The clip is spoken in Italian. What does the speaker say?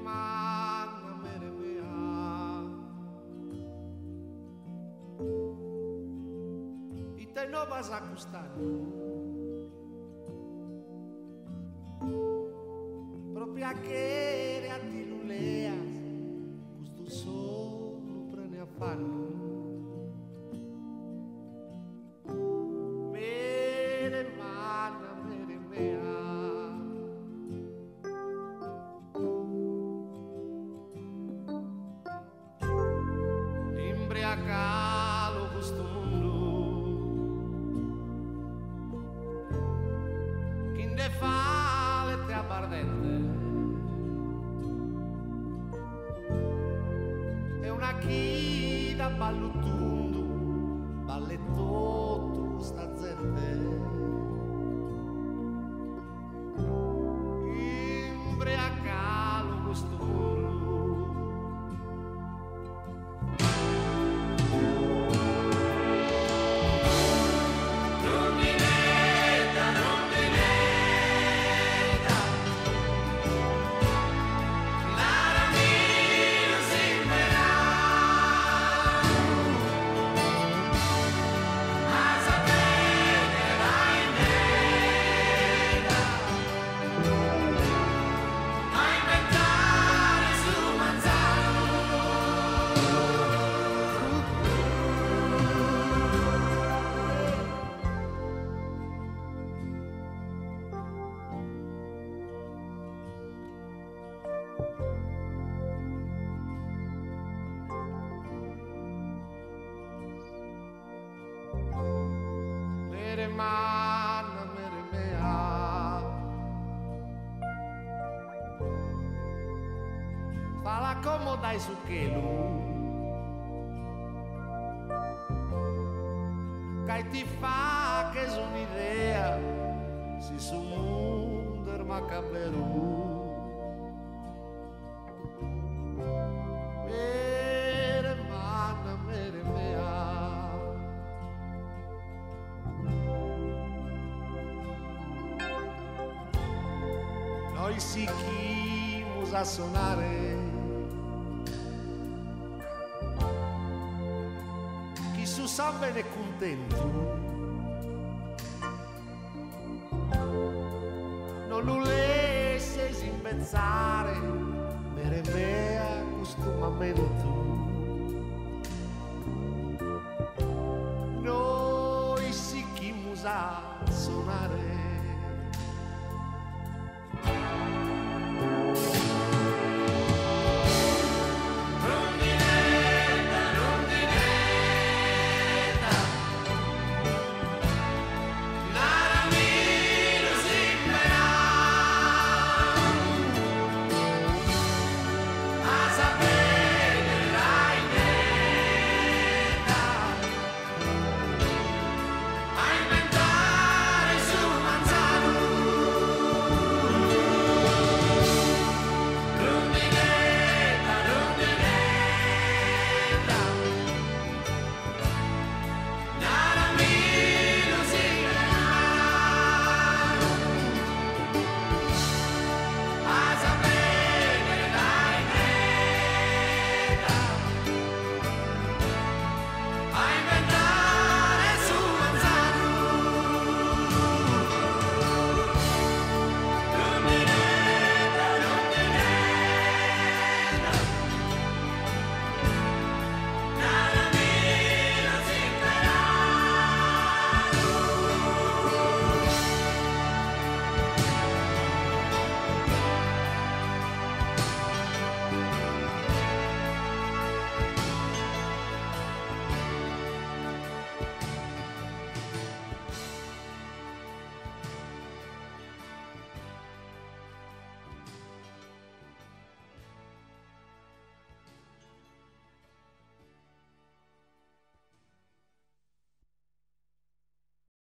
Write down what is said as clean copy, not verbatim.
mana mere mea. E te no vas a custar proprio a che a ti luleas questo solo prende a fanno. Mere mana mere mea. Imbriacalo questo mondo chi ne fa le te abbardente è una chida ballutundu ballettotto sta gente imbriacalo questo mondo. Mere mana mere mea. Fala como dai su chelu Cai ti fa che son un'idea si su mondo macabero. Mere mana mere mea. Noi sichimos a sonare chi su sa bene contento non lo lascies imbezzare mere mea questo momento.